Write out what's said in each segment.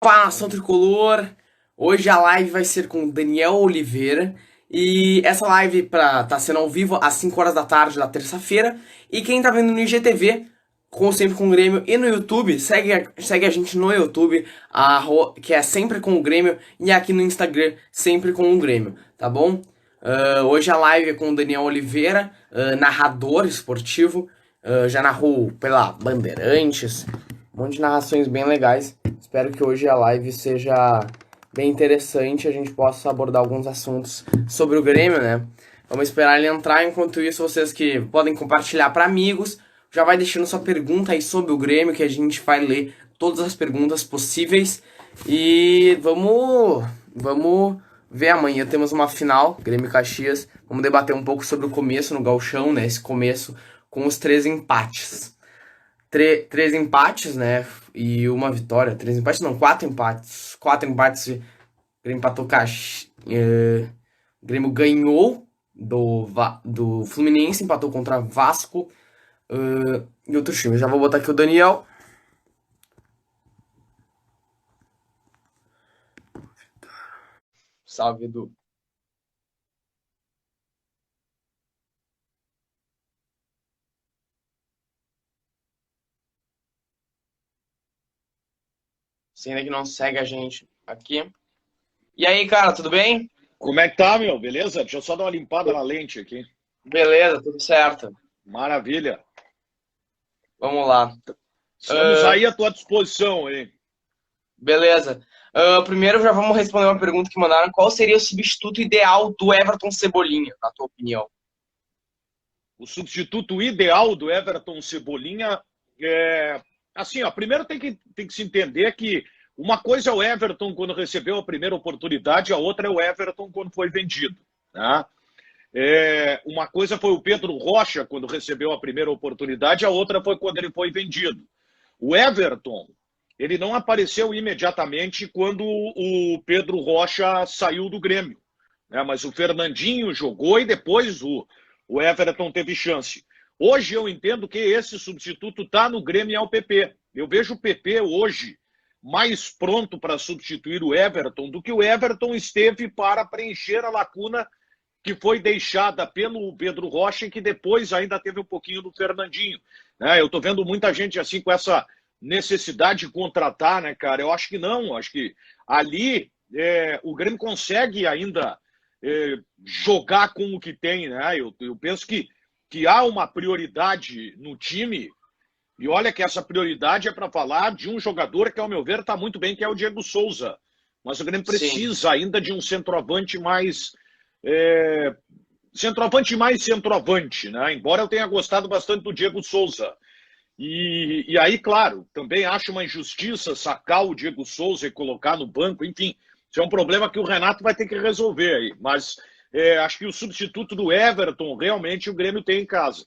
Opa, nação tricolor! Hoje a live vai ser com o Daniel Oliveira e essa live tá sendo ao vivo às 5 horas da tarde da terça-feira. E quem tá vendo no IGTV, como sempre com o Grêmio, e no YouTube, segue a gente no YouTube, que é sempre com o Grêmio, e aqui no Instagram, sempre com o Grêmio, tá bom? Hoje a live é com o Daniel Oliveira, narrador esportivo, já narrou pela Bandeirantes, um monte de narrações bem legais. Espero que hoje a live seja bem interessante e a gente possa abordar alguns assuntos sobre o Grêmio, né? Vamos esperar ele entrar. Enquanto isso, vocês que podem compartilhar para amigos, já vai deixando sua pergunta aí sobre o Grêmio, que a gente vai ler todas as perguntas possíveis. E vamos ver, amanhã temos uma final, Grêmio e Caxias. Vamos debater um pouco sobre o começo no Gauchão, né? Esse começo com os 3 empates. Três empates, né? E uma vitória. 3 empates, não, 4 empates. 4 empates. O Grêmio empatou o Grêmio ganhou do Fluminense, empatou contra Vasco e outros times. Já vou botar aqui o Daniel. Salve, Edu. Você ainda que não segue a gente aqui. E aí, cara, tudo bem? Como é que tá, meu? Beleza? Deixa eu só dar uma limpada na lente aqui. Beleza, tudo certo. Maravilha. Vamos lá. Estamos Ah, aí à tua disposição, aí. beleza. Primeiro já vamos responder uma pergunta que mandaram. Qual seria o substituto ideal do Everton Cebolinha, na tua opinião? O substituto ideal do Everton Cebolinha é... Assim, ó, primeiro tem que se entender que uma coisa é o Everton quando recebeu a primeira oportunidade, a outra é o Everton quando foi vendido, né? Uma coisa foi o Pedro Rocha quando recebeu a primeira oportunidade, a outra foi quando ele foi vendido. O Everton, ele não apareceu imediatamente quando o Pedro Rocha saiu do Grêmio, né? Mas o Fernandinho jogou e depois o Everton teve chance. Hoje eu entendo que esse substituto está no Grêmio e é o PP. Eu vejo o PP hoje mais pronto para substituir o Everton do que o Everton esteve para preencher a lacuna que foi deixada pelo Pedro Rocha e que depois ainda teve um pouquinho do Fernandinho, né? Eu estou vendo muita gente assim com essa necessidade de contratar, né, cara? Eu acho que não, acho que ali o Grêmio consegue ainda jogar com o que tem, né? Eu penso que há uma prioridade no time e olha que essa prioridade é para falar de um jogador que, ao meu ver, está muito bem, que é o Diego Souza. Mas o Grêmio Sim. precisa ainda de um centroavante mais é, centroavante, né? Embora eu tenha gostado bastante do Diego Souza. E aí, claro, também acho uma injustiça sacar o Diego Souza e colocar no banco, enfim, isso é um problema que o Renato vai ter que resolver aí. Mas acho que o substituto do Everton realmente o Grêmio tem em casa.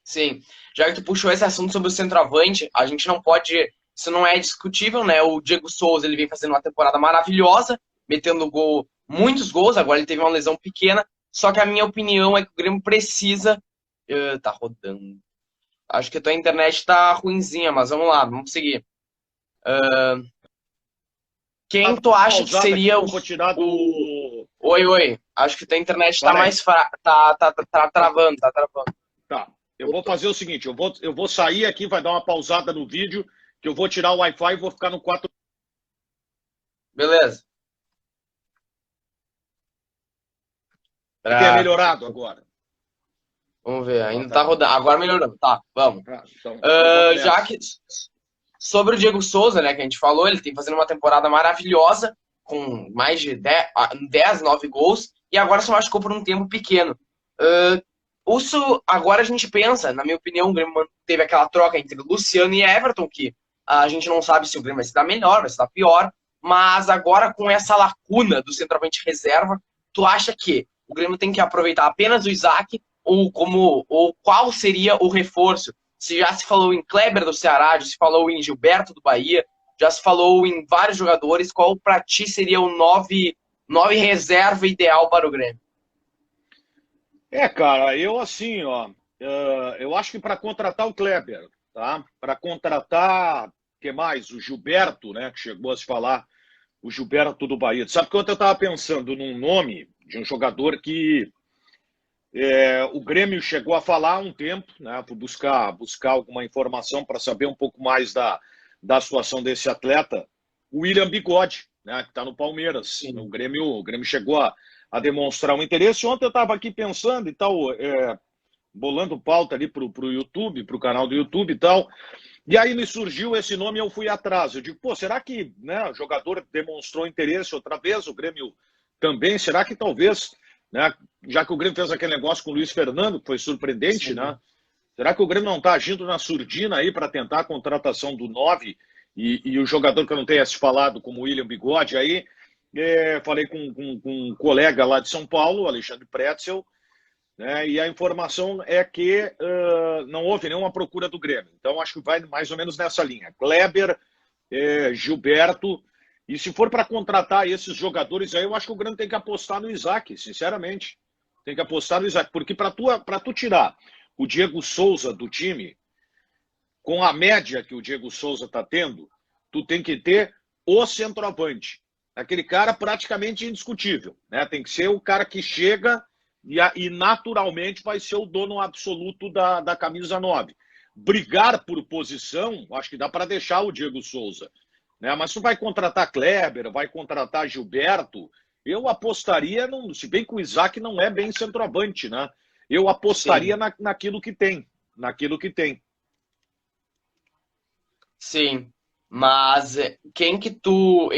Sim, já que tu puxou esse assunto sobre o centroavante, a gente não pode, isso não é discutível, né? O Diego Souza, ele vem fazendo uma temporada maravilhosa, metendo gol, muitos gols, agora ele teve uma lesão pequena, só que a minha opinião é que o Grêmio precisa, tá rodando. Acho que a tua internet tá ruinzinha, mas vamos lá, vamos seguir. Ah, Quem dá tu uma acha que pausada aqui seria que eu vou tirar o... do. Oi, oi, acho que tua internet tá Para aí. mais tá travando, tá travando. Tá. Eu vou fazer o seguinte: eu vou sair aqui, vai dar uma pausada no vídeo, que eu vou tirar o Wi-Fi e vou ficar no 4. Beleza. Como é que é Pra... melhorado agora? Vamos ver, Ah, ainda tá tá. rodando. Agora melhorou. Tá, vamos. Ah, então vamos Já nessa. que sobre o Diego Souza, né, que a gente falou, ele tem fazendo uma temporada maravilhosa, com mais de 10 9 gols, e agora se machucou por um tempo pequeno. Isso, agora a gente pensa, na minha opinião, o Grêmio teve aquela troca entre Luciano e Everton, que a gente não sabe se o Grêmio vai se dar melhor, vai se dar pior, mas agora com essa lacuna do centroavante reserva, tu acha que o Grêmio tem que aproveitar apenas o Isaac, ou qual seria o reforço? Se já se falou em Kleber do Ceará, já se falou em Gilberto do Bahia, já se falou em vários jogadores. Qual para ti seria o nove reserva ideal para o Grêmio? Cara, eu assim, ó, eu acho que para contratar o Kleber, tá? Para contratar. que mais? O Gilberto, né, que chegou a se falar, o Gilberto do Bahia. Sabe que ontem eu estava pensando num nome de um jogador que o Grêmio chegou a falar há um tempo, né, por buscar alguma informação para saber um pouco mais da situação desse atleta, o William Bigode, né, que está no Palmeiras. Sim. O Grêmio chegou a demonstrar um interesse. Ontem eu estava aqui pensando e tal, bolando pauta ali para o YouTube, para o canal do YouTube e tal. E aí me surgiu esse nome e eu fui atrás. Eu digo, pô, será que, né, o jogador demonstrou interesse outra vez? O Grêmio também? Será que talvez, né, já que o Grêmio fez aquele negócio com o Luiz Fernando, que foi surpreendente, Sim. né? Será que o Grêmio não está agindo na surdina aí para tentar a contratação do 9 e o jogador que eu não tenha se falado, como o William Bigode aí? Falei com um colega lá de São Paulo, Alexandre Pretzel, né, e a informação é que não houve nenhuma procura do Grêmio. Então, acho que vai mais ou menos nessa linha. Kleber, Gilberto, e se for para contratar esses jogadores aí, eu acho que o Grêmio tem que apostar no Isaac, sinceramente. Tem que apostar no Isaac, porque para tu tirar o Diego Souza do time, com a média que o Diego Souza está tendo, tu tem que ter o centroavante. Aquele cara praticamente indiscutível, né? Tem que ser o cara que chega e naturalmente vai ser o dono absoluto da camisa 9. Brigar por posição, acho que dá para deixar o Diego Souza, né? Mas tu vai contratar Kleber, vai contratar Gilberto, eu apostaria, se bem que o Isaac não é bem centroavante, né? Eu apostaria naquilo que tem, naquilo que tem. Sim, mas quem que tu,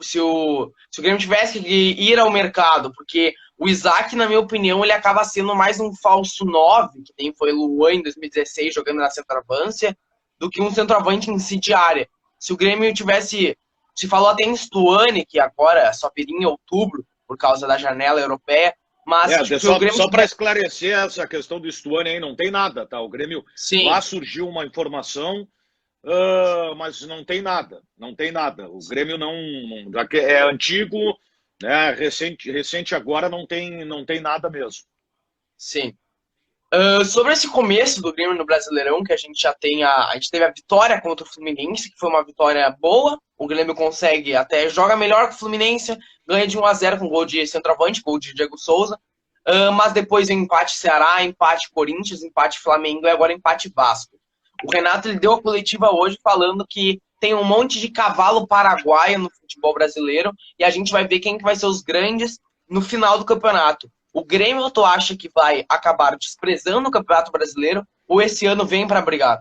se o Grêmio tivesse que ir ao mercado, porque o Isaac, na minha opinião, ele acaba sendo mais um falso 9 que nem foi o Luan em 2016 jogando na centroavância, do que um centroavante em si de área. Se o Grêmio tivesse, se falou até em Stuani, que agora só viria em outubro, por causa da janela europeia, mas tipo, se o Grêmio só para tivesse... esclarecer essa questão do Stuani aí, não tem nada, tá? O Grêmio, lá Sim, surgiu uma informação, mas não tem nada, não tem nada. O Grêmio já que é antigo, né? Recente agora não tem nada mesmo. sim. Sobre esse começo do Grêmio no Brasileirão, que a gente já tem a gente teve a vitória contra o Fluminense, que foi uma vitória boa. O Grêmio consegue até joga melhor que o Fluminense, ganha de 1-0 com gol de centroavante, gol de Diego Souza. Mas depois vem empate Ceará, empate Corinthians, empate Flamengo e agora empate Vasco. O Renato ele deu a coletiva hoje falando que tem um monte de cavalo paraguaio no futebol brasileiro e a gente vai ver quem que vai ser os grandes no final do campeonato. O Grêmio, tu acha que vai acabar desprezando o Campeonato Brasileiro ou esse ano vem para brigar?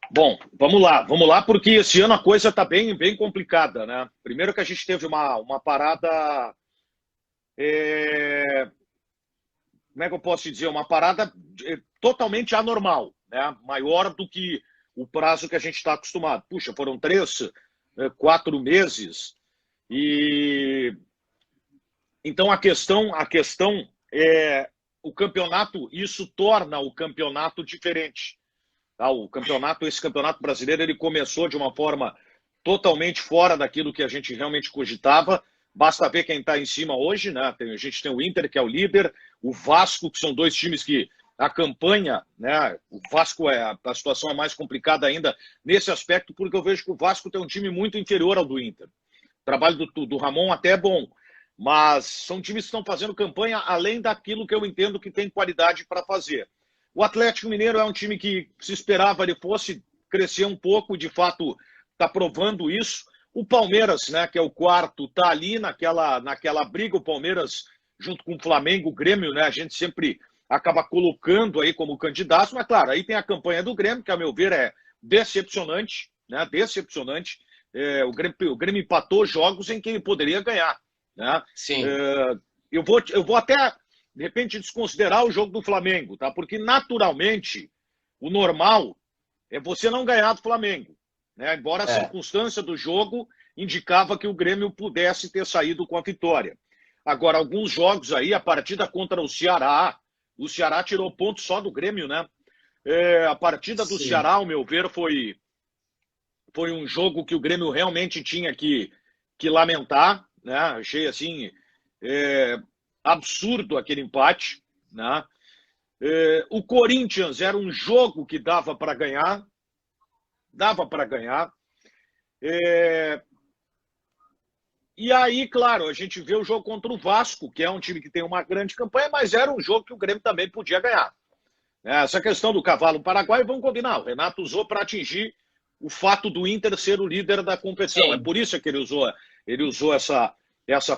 Bom, vamos lá, porque esse ano a coisa está bem complicada, né? Primeiro que a gente teve uma parada, como é que eu posso te dizer? Uma parada totalmente anormal, né? Maior do que o prazo que a gente está acostumado. Puxa, foram 4 meses e então a questão é o campeonato, isso torna o campeonato diferente. Tá? Esse campeonato brasileiro, ele começou de uma forma totalmente fora daquilo que a gente realmente cogitava. Basta ver quem está em cima hoje, né? A gente tem o Inter, que é o líder, o Vasco, que são dois times que a campanha, né? O Vasco a situação é mais complicada ainda nesse aspecto, porque eu vejo que o Vasco tem um time muito inferior ao do Inter. O trabalho do Ramon até é bom, mas são times que estão fazendo campanha além daquilo que eu entendo que tem qualidade para fazer. O Atlético Mineiro é um time que se esperava ele fosse crescer um pouco, de fato está provando isso. O Palmeiras, né, que é o quarto, está ali naquela briga. O Palmeiras, junto com o Flamengo, o Grêmio, né, a gente sempre acaba colocando aí como candidato, mas claro, aí tem a campanha do Grêmio, que a meu ver é decepcionante, né, decepcionante. O Grêmio empatou jogos em que ele poderia ganhar. Né? Sim. Eu vou até, de repente, desconsiderar o jogo do Flamengo, tá? Porque, naturalmente, o normal é você não ganhar do Flamengo. Né? Embora a circunstância do jogo indicava que o Grêmio pudesse ter saído com a vitória. Agora, alguns jogos aí, a partida contra o Ceará tirou ponto só do Grêmio, né? A partida do Ceará, ao meu ver, foi um jogo que o Grêmio realmente tinha que lamentar, né? Achei assim absurdo aquele empate, né? O Corinthians era um jogo que dava para ganhar, dava para ganhar. E aí, claro, a gente vê o jogo contra o Vasco, que é um time que tem uma grande campanha, mas era um jogo que o Grêmio também podia ganhar. Essa questão do cavalo paraguaio, vamos combinar, o Renato usou para atingir o fato do Inter ser o líder da competição. Sim. É por isso que ele usou essa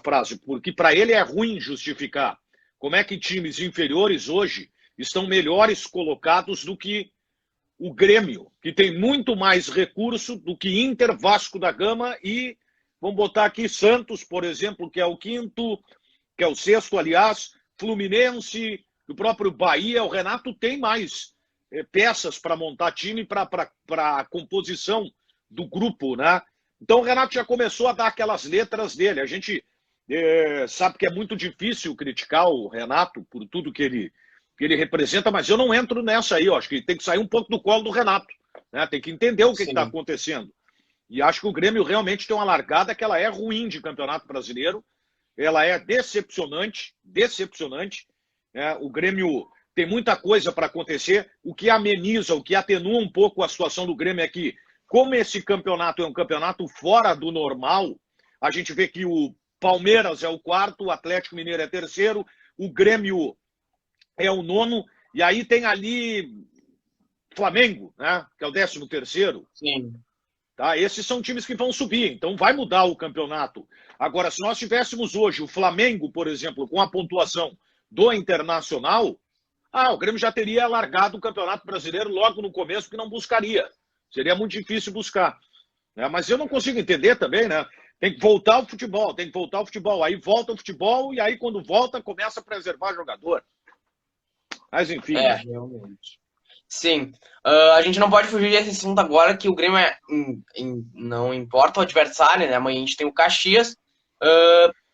frase, porque para ele é ruim justificar como é que times inferiores hoje estão melhores colocados do que o Grêmio, que tem muito mais recurso do que Inter, Vasco da Gama e, vamos botar aqui, Santos, por exemplo, que é o quinto, que é o sexto, aliás, Fluminense, o próprio Bahia. O Renato tem mais peças para montar time para a composição do grupo, né? Então o Renato já começou a dar aquelas letras dele. A gente sabe que é muito difícil criticar o Renato por tudo que ele representa, mas eu não entro nessa aí. Eu acho que tem que sair um pouco do colo do Renato, né? Tem que entender o que está acontecendo. E acho que o Grêmio realmente tem uma largada que ela é ruim de Campeonato Brasileiro. Ela é decepcionante, decepcionante. O Grêmio tem muita coisa para acontecer. O que ameniza, o que atenua um pouco a situação do Grêmio é que, como esse campeonato é um campeonato fora do normal, a gente vê que o Palmeiras é o quarto, o Atlético Mineiro é terceiro, o Grêmio é o nono, e aí tem ali Flamengo, né, que é o 13º. Sim. Tá? Esses são times que vão subir, então vai mudar o campeonato. Agora, se nós tivéssemos hoje o Flamengo, por exemplo, com a pontuação do Internacional, o Grêmio já teria largado o Campeonato Brasileiro logo no começo, que não buscaria. Seria muito difícil buscar. Mas eu não consigo entender também, né? Tem que voltar ao futebol, tem que voltar ao futebol. Aí volta o futebol e aí quando volta começa a preservar jogador. Mas enfim. Realmente. Sim. A gente não pode fugir desse assunto agora, que o Grêmio não importa o adversário, né? Amanhã a gente tem o Caxias.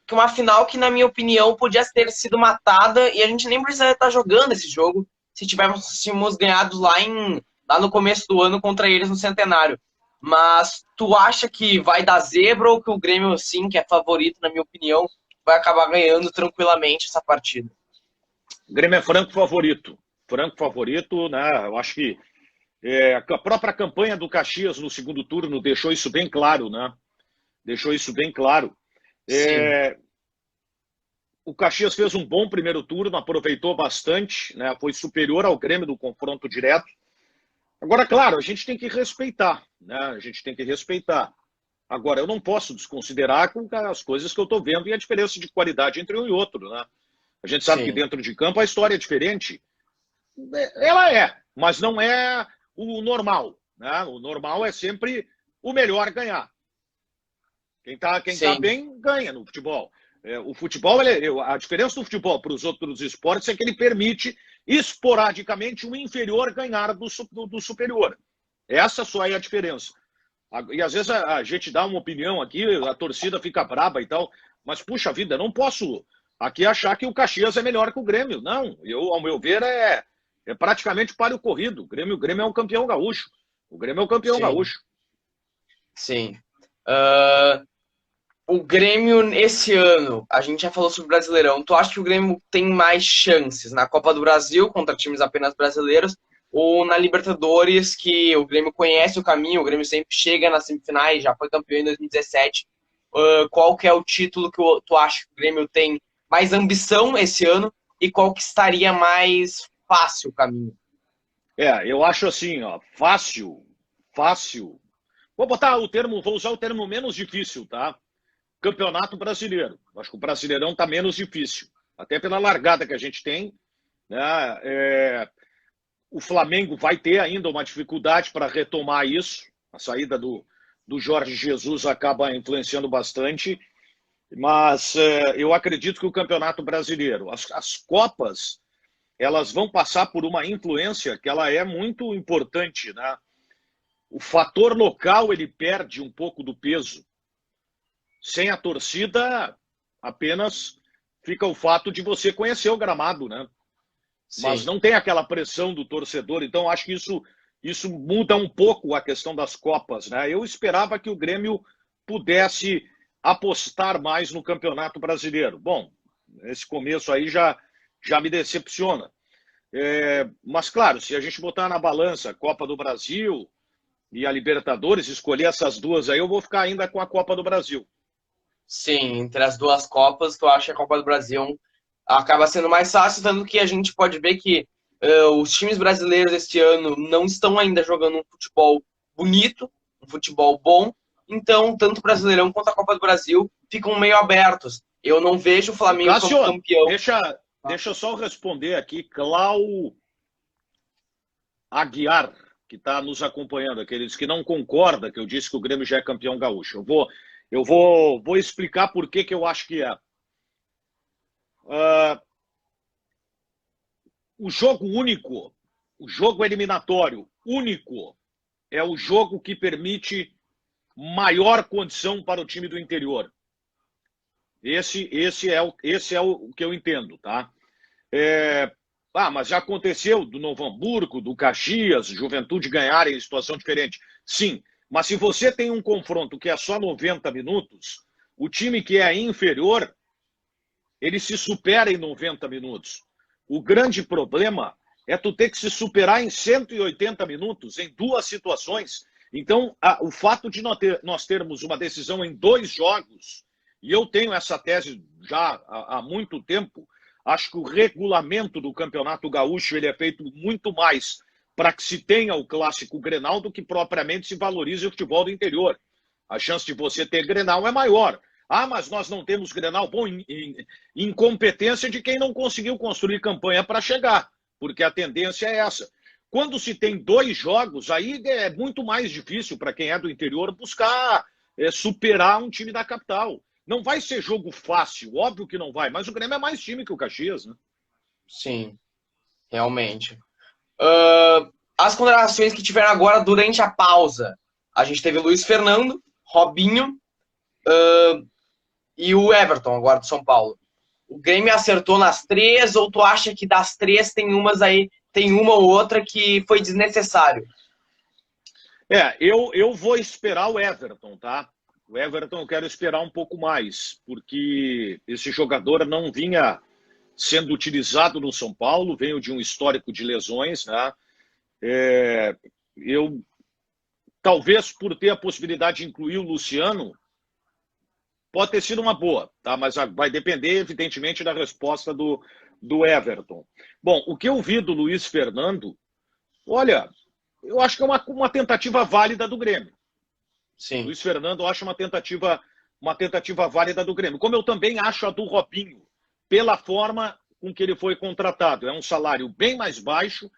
Que uma final que, na minha opinião, podia ter sido matada e a gente nem precisaria estar jogando esse jogo se tivéssemos ganhado lá no começo do ano contra eles no Centenário. Mas tu acha que vai dar zebra ou que o Grêmio, sim, que é favorito, na minha opinião, vai acabar ganhando tranquilamente essa partida? O Grêmio é franco favorito. Franco favorito, né? Eu acho que a própria campanha do Caxias no segundo turno deixou isso bem claro, né? Deixou isso bem claro. O Caxias fez um bom primeiro turno, aproveitou bastante, né? Foi superior ao Grêmio do confronto direto. Agora, claro, a gente tem que respeitar, né? A gente tem que respeitar. Agora, eu não posso desconsiderar as coisas que eu estou vendo e a diferença de qualidade entre um e outro, né? A gente sabe que dentro de campo a história é diferente. Ela é, mas não é o normal, né? O normal é sempre o melhor ganhar. Quem tá bem ganha no futebol. O futebol, a diferença do futebol para os outros esportes é que ele permite esporadicamente o inferior ganhar do superior. Essa só é a diferença. E às vezes a gente dá uma opinião aqui, a torcida fica braba e tal, mas puxa vida, não posso aqui achar que o Caxias é melhor que o Grêmio. Não, ao meu ver, é praticamente páreo corrido. O Grêmio é um campeão gaúcho. O Grêmio é um campeão gaúcho. Sim. O Grêmio, esse ano, a gente já falou sobre o Brasileirão. Tu acha que o Grêmio tem mais chances na Copa do Brasil contra times apenas brasileiros ou na Libertadores, que o Grêmio conhece o caminho, o Grêmio sempre chega nas semifinais, já foi campeão em 2017. Qual que é o título que tu acha que o Grêmio tem mais ambição esse ano e qual que estaria mais fácil o caminho? Eu acho assim, ó, fácil. Vou usar o termo menos difícil, tá? Campeonato Brasileiro. Acho que o Brasileirão está menos difícil. Até pela largada que a gente tem, né? O Flamengo vai ter ainda uma dificuldade para retomar isso. A saída do Jorge Jesus acaba influenciando bastante. Mas eu acredito que o Campeonato Brasileiro, as Copas, elas vão passar por uma influência que ela é muito importante, né? O fator local, ele perde um pouco do peso. Sem a torcida, apenas fica o fato de você conhecer o gramado, né? Sim. Mas não tem aquela pressão do torcedor, então acho que isso muda um pouco a questão das Copas, né? Eu esperava que o Grêmio pudesse apostar mais no Campeonato Brasileiro. Bom, esse começo aí já me decepciona. Mas, claro, se a gente botar na balança Copa do Brasil, e a Libertadores, escolher essas duas aí, eu vou ficar ainda com a Copa do Brasil. Sim, entre as duas Copas, tu acha que a Copa do Brasil acaba sendo mais fácil, tanto que a gente pode ver que os times brasileiros este ano não estão ainda jogando um futebol bonito, um futebol bom, então tanto o Brasileirão quanto a Copa do Brasil ficam meio abertos. Eu não vejo o Flamengo Cássio, como campeão. deixa eu só responder aqui, Clau Aguiar, que está nos acompanhando, aqueles que não concorda que eu disse que o Grêmio já é campeão gaúcho. Eu vou explicar por que eu acho que é. O jogo único, o jogo eliminatório único, é o jogo que permite maior condição para o time do interior. Esse é o que eu entendo, tá? Mas já aconteceu do Novo Hamburgo, do Caxias, Juventude ganharem em situação diferente. Sim, mas se você tem um confronto que é só 90 minutos, o time que é inferior, ele se supera em 90 minutos. O grande problema é tu ter que se superar em 180 minutos, em duas situações. Então, o fato de nós termos uma decisão em 2 jogos, e eu tenho essa tese já há muito tempo, acho que o regulamento do Campeonato Gaúcho ele é feito muito mais para que se tenha o clássico Grenal do que propriamente se valorize o futebol do interior. A chance de você ter Grenal é maior. Mas nós não temos Grenal. Bom, incompetência de quem não conseguiu construir campanha para chegar, porque a tendência é essa. Quando se tem 2 jogos, aí é muito mais difícil para quem é do interior buscar superar um time da capital. Não vai ser jogo fácil, óbvio que não vai, mas o Grêmio é mais time que o Caxias, né? Sim, realmente. As contratações que tiveram agora durante a pausa. A gente teve Luiz Fernando, Robinho e o Everton, agora do São Paulo. O Grêmio acertou nas 3, ou tu acha que das 3 tem uma ou outra que foi desnecessário? Eu vou esperar o Everton, tá? O Everton eu quero esperar um pouco mais, porque esse jogador não vinha sendo utilizado no São Paulo, veio de um histórico de lesões, né? Talvez por ter a possibilidade de incluir o Luciano, pode ter sido uma boa, tá? Mas vai depender, evidentemente, da resposta do Everton. Bom, o que eu vi do Luiz Fernando, olha, eu acho que é uma tentativa válida do Grêmio. Sim. Luiz Fernando, eu acho uma tentativa válida do Grêmio. Como eu também acho a do Robinho, pela forma com que ele foi contratado. É um salário bem mais baixo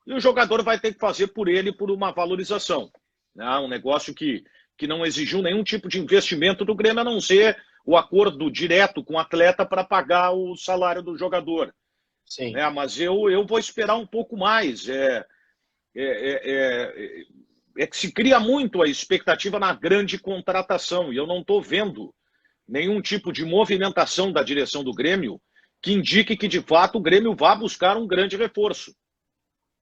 e o jogador vai ter que fazer por ele por uma valorização. Né? Um negócio que não exigiu nenhum tipo de investimento do Grêmio, a não ser o acordo direto com o atleta para pagar o salário do jogador. Sim. Mas eu vou esperar um pouco mais. Que se cria muito a expectativa na grande contratação, e eu não estou vendo nenhum tipo de movimentação da direção do Grêmio que indique que, de fato, o Grêmio vá buscar um grande reforço.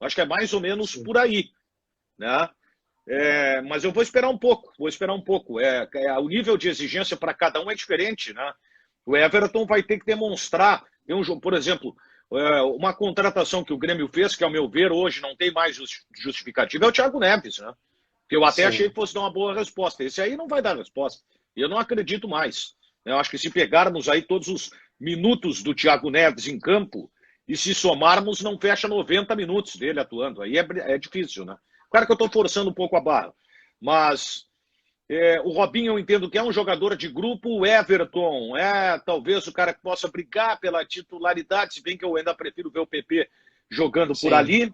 Acho que é mais ou menos por aí. Né? Mas eu vou esperar um pouco, o nível de exigência para cada um é diferente. Né? O Everton vai ter que demonstrar, por exemplo, uma contratação que o Grêmio fez, que ao meu ver hoje não tem mais justificativa, é o Thiago Neves, né? Que eu até achei que fosse dar uma boa resposta. Esse aí não vai dar resposta. E eu não acredito mais. Eu acho que se pegarmos aí todos os minutos do Thiago Neves em campo e se somarmos, não fecha 90 minutos dele atuando. Aí é difícil, né? Claro que eu estou forçando um pouco a barra. Mas o Robinho eu entendo que é um jogador de grupo. O Everton talvez o cara que possa brigar pela titularidade, se bem que eu ainda prefiro ver o PP jogando por ali.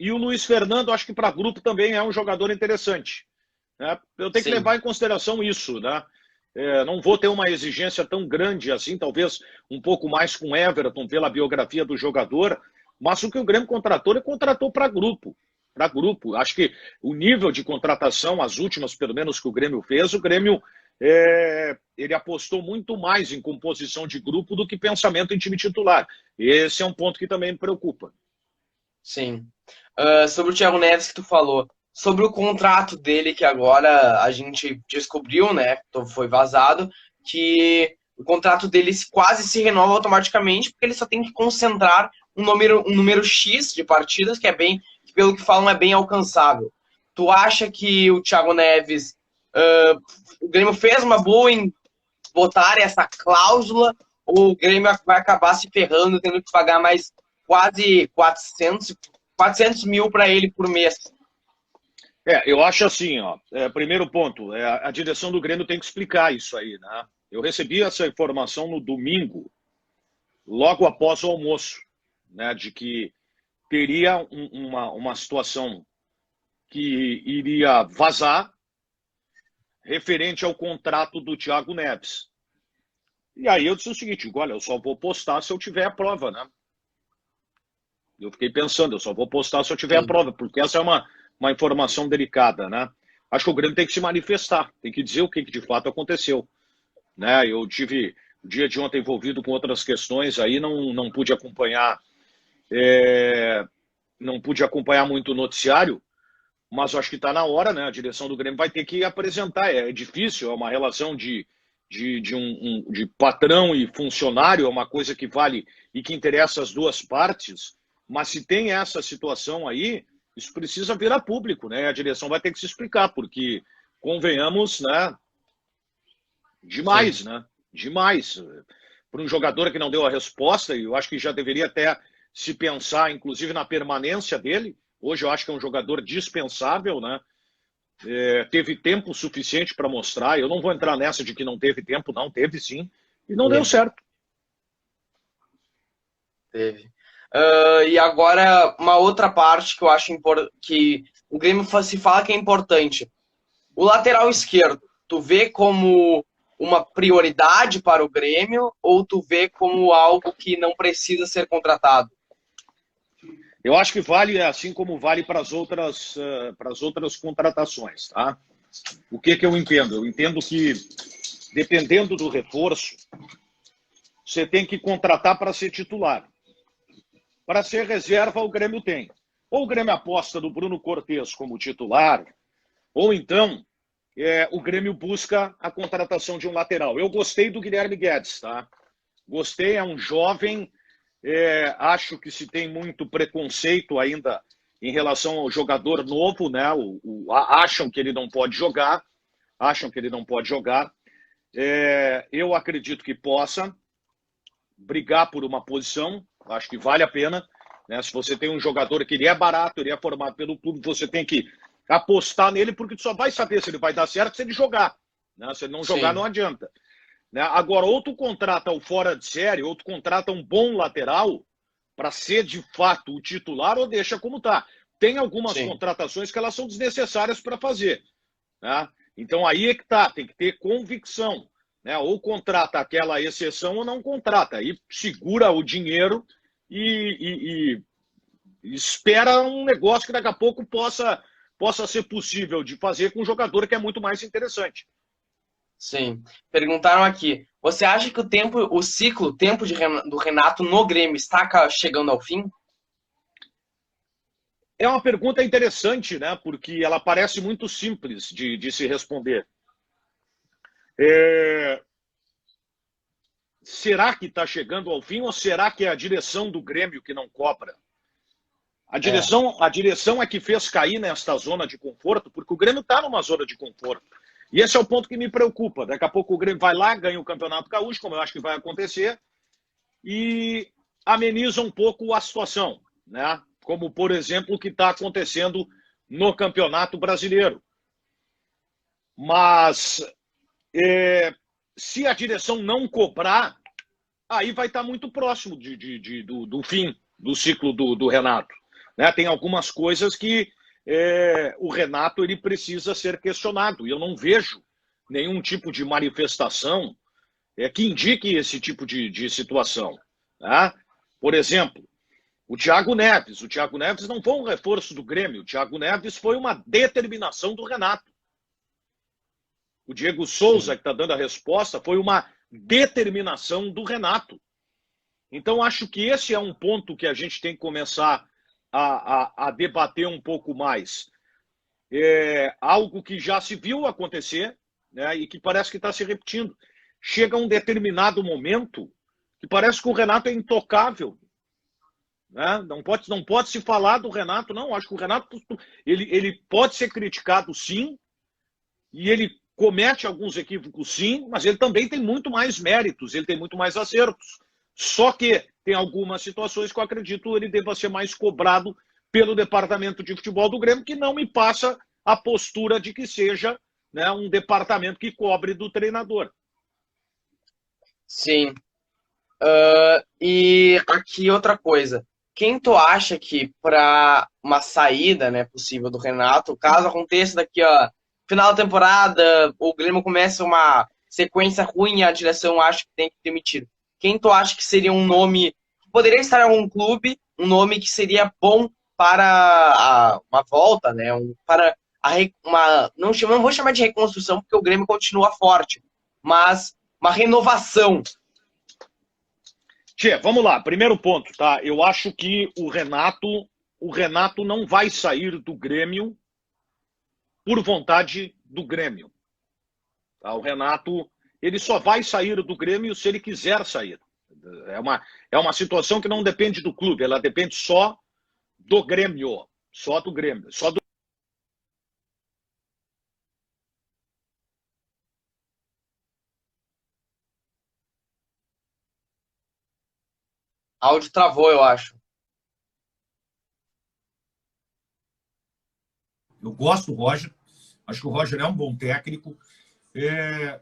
E o Luiz Fernando, acho que para grupo também é um jogador interessante. Né? Eu tenho que levar em consideração isso. Né? Não vou ter uma exigência tão grande assim, talvez um pouco mais com o Everton, pela biografia do jogador, mas o que o Grêmio contratou, ele contratou para grupo. Para grupo. Acho que o nível de contratação, as últimas, pelo menos, que o Grêmio fez, o Grêmio ele apostou muito mais em composição de grupo do que pensamento em time titular. Esse é um ponto que também me preocupa. Sim. Sobre o Thiago Neves que tu falou, sobre o contrato dele, que agora a gente descobriu, né, foi vazado, que o contrato dele quase se renova automaticamente, porque ele só tem que concentrar um número X de partidas, que pelo que falam, é bem alcançável. Tu acha que o Thiago Neves, o Grêmio fez uma boa em botar essa cláusula, ou o Grêmio vai acabar se ferrando, tendo que pagar mais quase 400 mil para ele por mês? Eu acho assim, ó, primeiro ponto, a direção do Grêmio tem que explicar isso aí, né? Eu recebi essa informação no domingo, logo após o almoço, né, de que teria uma situação que iria vazar referente ao contrato do Thiago Neves. E aí eu disse o seguinte, olha, eu só vou postar se eu tiver a prova, né? Eu fiquei pensando, eu só vou postar se eu tiver a prova, porque essa é uma informação delicada, né? Acho que o Grêmio tem que se manifestar, tem que dizer o que de fato aconteceu, né? Eu tive o dia de ontem envolvido com outras questões, aí não pude acompanhar, não pude acompanhar muito o noticiário, mas eu acho que está na hora, né? A direção do Grêmio vai ter que apresentar. É difícil, é uma relação de patrão e funcionário, é uma coisa que vale e que interessa as duas partes, mas se tem essa situação aí, isso precisa vir a público, né? A direção vai ter que se explicar, porque, convenhamos, né? Demais, né? Demais. Para um jogador que não deu a resposta, e eu acho que já deveria até se pensar, inclusive, na permanência dele. Hoje eu acho que é um jogador dispensável, né? Teve tempo suficiente para mostrar. Eu não vou entrar nessa de que não teve tempo, não, teve sim. E não deu certo. Teve. E agora, uma outra parte que eu acho que o Grêmio se fala que é importante. O lateral esquerdo, tu vê como uma prioridade para o Grêmio ou tu vê como algo que não precisa ser contratado? Eu acho que vale assim como vale para as outras contratações, tá? O que eu entendo? Eu entendo que, dependendo do reforço, você tem que contratar para ser titular. Para ser reserva, o Grêmio tem. Ou o Grêmio aposta no Bruno Cortes como titular, ou então o Grêmio busca a contratação de um lateral. Eu gostei do Guilherme Guedes, tá? Gostei, é um jovem. Acho que se tem muito preconceito ainda em relação ao jogador novo, né? Acham que ele não pode jogar, eu acredito que possa brigar por uma posição, acho que vale a pena, né? Se você tem um jogador que ele é barato, ele é formado pelo clube, você tem que apostar nele, porque tu só vai saber se ele vai dar certo se ele jogar, né? Se ele não jogar, não adianta. Né? Agora, ou tu contrata o fora de série, ou tu contrata um bom lateral para ser de fato o titular, ou deixa como tá. Tem algumas contratações que elas são desnecessárias para fazer. Né? Então aí é que tá, tem que ter convicção. Né? Ou contrata aquela exceção ou não contrata. Aí segura o dinheiro e espera um negócio que daqui a pouco possa ser possível de fazer com um jogador que é muito mais interessante. Sim. Perguntaram aqui, você acha que o ciclo do Renato no Grêmio está chegando ao fim? É uma pergunta interessante, né? Porque ela parece muito simples de se responder. Será que está chegando ao fim ou será que é a direção do Grêmio que não cobra? A direção é que fez cair nesta zona de conforto, porque o Grêmio está numa zona de conforto. E esse é o ponto que me preocupa. Daqui a pouco o Grêmio vai lá, ganha o Campeonato Gaúcho, como eu acho que vai acontecer, e ameniza um pouco a situação, né? Como, por exemplo, o que está acontecendo no Campeonato Brasileiro. Mas se a direção não cobrar, aí vai estar muito próximo do fim do ciclo do Renato. Né? Tem algumas coisas que o Renato ele precisa ser questionado. E eu não vejo nenhum tipo de manifestação que indique esse tipo de situação. Tá? Por exemplo, o Thiago Neves. O Thiago Neves não foi um reforço do Grêmio. O Thiago Neves foi uma determinação do Renato. O Diego Souza, que está dando a resposta, foi uma determinação do Renato. Então, acho que esse é um ponto que a gente tem que começar a debater um pouco mais. Algo que já se viu acontecer, né, e que parece que está se repetindo. Chega um determinado momento que parece que o Renato é intocável. né? Não pode se falar do Renato, não. Acho que o Renato ele pode ser criticado, sim, e ele comete alguns equívocos, sim, mas ele também tem muito mais méritos, ele tem muito mais acertos. Só que tem algumas situações que eu acredito ele deva ser mais cobrado pelo departamento de futebol do Grêmio, que não me passa a postura de que seja, né, um departamento que cobre do treinador. Sim. E aqui outra coisa. Quem tu acha que para uma saída, né, possível do Renato, caso aconteça daqui a final da temporada, o Grêmio começa uma sequência ruim e a direção acha que tem que demitir. Quem tu acha que seria um nome que poderia estar em algum clube, um nome que seria bom para uma volta, né, para uma não vou chamar de reconstrução porque o Grêmio continua forte, mas uma renovação. Tchê, vamos lá. Primeiro ponto, tá? Eu acho que o Renato não vai sair do Grêmio por vontade do Grêmio. Tá? O Renato, ele só vai sair do Grêmio se ele quiser sair. É uma situação que não depende do clube, ela depende só do Grêmio. Só do Grêmio. Só do... Áudio travou, eu acho. Eu gosto do Roger, acho que o Roger é um bom técnico.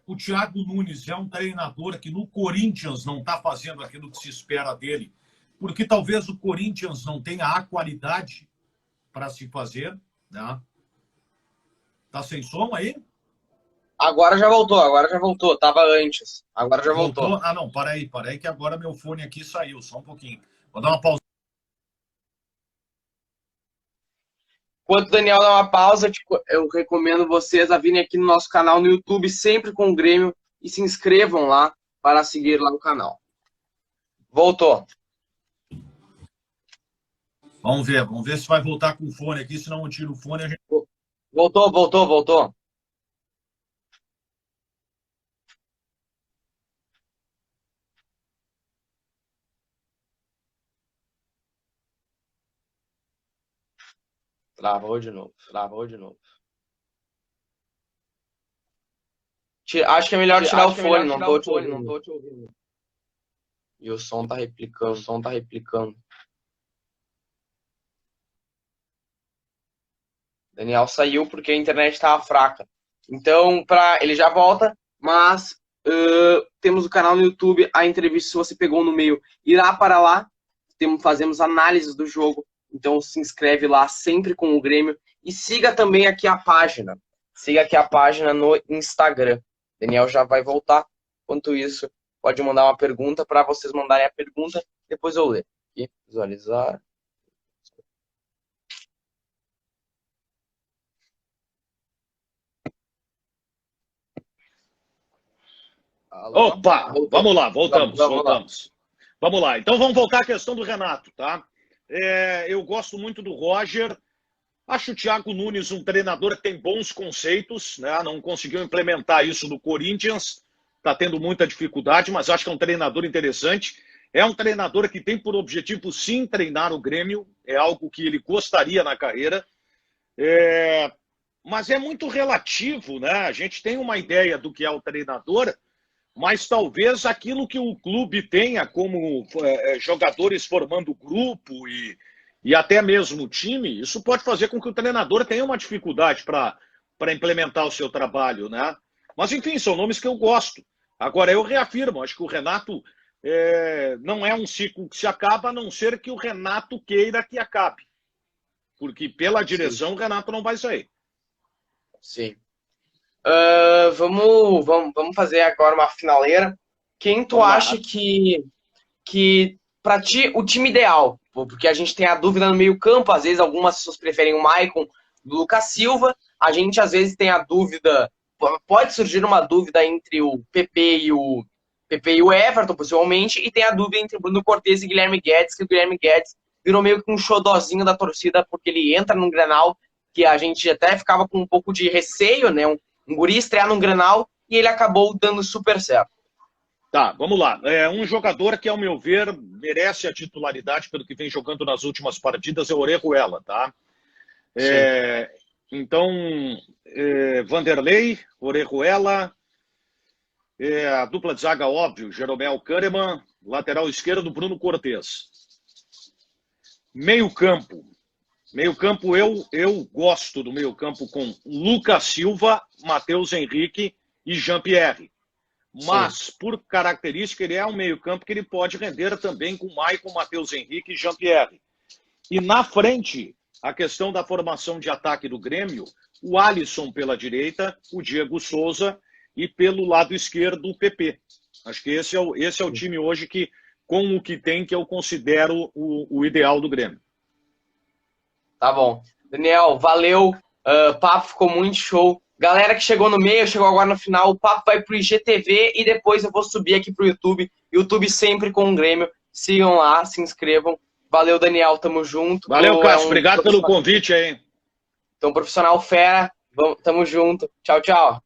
O Thiago Nunes é um treinador que no Corinthians não está fazendo aquilo que se espera dele, porque talvez o Corinthians não tenha a qualidade para se fazer. Né? Tá sem som aí? Agora já voltou. Tava antes. Agora já voltou. Ah, não, para aí, que agora meu fone aqui saiu, só um pouquinho. Vou dar uma pausa. Enquanto o Daniel dá uma pausa, eu recomendo vocês a virem aqui no nosso canal no YouTube, sempre com o Grêmio, e se inscrevam lá para seguir lá no canal. Voltou. Vamos ver se vai voltar com o fone aqui, senão eu tiro o fone e a gente... Voltou. Travou de novo. Acho que é melhor tirar o fone, não tô te ouvindo. E o som tá replicando. Daniel saiu porque a internet estava fraca. Então, ele já volta, mas temos o canal no YouTube, a entrevista, se você pegou no meio, irá para lá. Fazemos análises do jogo. Então se inscreve lá sempre com o Grêmio e siga também aqui a página. Siga aqui a página no Instagram. Daniel já vai voltar. Enquanto isso, pode mandar uma pergunta para vocês mandarem a pergunta, depois eu ler. Aqui, visualizar. Alô? Opa, vamos lá, voltamos. Vamos lá, então vamos voltar à questão do Renato, tá? Eu gosto muito do Roger, acho o Thiago Nunes um treinador que tem bons conceitos, né? Não conseguiu implementar isso no Corinthians, está tendo muita dificuldade, mas acho que é um treinador interessante. É um treinador que tem por objetivo, sim, treinar o Grêmio, é algo que ele gostaria na carreira, mas é muito relativo, né? A gente tem uma ideia do que é o treinador, mas talvez aquilo que o clube tenha como jogadores formando grupo e até mesmo o time, isso pode fazer com que o treinador tenha uma dificuldade para implementar o seu trabalho, né? Mas, enfim, são nomes que eu gosto. Agora, eu reafirmo, acho que o Renato não é um ciclo que se acaba, a não ser que o Renato queira que acabe. Porque pela direção, o Renato não vai sair. Sim. Vamos fazer agora uma finaleira. Quem tu acha que para ti o time ideal? Porque a gente tem a dúvida no meio-campo, às vezes algumas pessoas preferem o Maicon do Lucas Silva, a gente às vezes tem a dúvida, pode surgir uma dúvida entre o PP e o Everton, possivelmente, e tem a dúvida entre Bruno Cortez e Guilherme Guedes, que o Guilherme Guedes virou meio que um xodózinho da torcida, porque ele entra num Grenal que a gente até ficava com um pouco de receio, né? Um guri estrear num Grenal, e ele acabou dando super certo. Tá, vamos lá. É um jogador que, ao meu ver, merece a titularidade pelo que vem jogando nas últimas partidas, é o Orejuela, tá? Então, Vanderlei, Orejuela, a dupla de zaga, óbvio, Jeromel Kahneman, lateral esquerdo, Bruno Cortes. Meio campo, eu gosto do meio campo com Lucas Silva, Matheus Henrique e Jean-Pierre. Mas, por característica, ele é um meio campo que ele pode render também com Maicon, Matheus Henrique e Jean-Pierre. E na frente, a questão da formação de ataque do Grêmio, o Alisson pela direita, o Diego Souza e pelo lado esquerdo o PP. Acho que esse é o time hoje que, com o que tem, que eu considero o ideal do Grêmio. Tá bom. Daniel, valeu. O papo ficou muito show. Galera que chegou no meio, chegou agora no final, o papo vai pro IGTV e depois eu vou subir aqui pro YouTube. YouTube sempre com o Grêmio. Sigam lá, se inscrevam. Valeu, Daniel, tamo junto. Valeu, Cássio. Obrigado pelo convite aí. Então, profissional fera. Tamo junto. Tchau, tchau.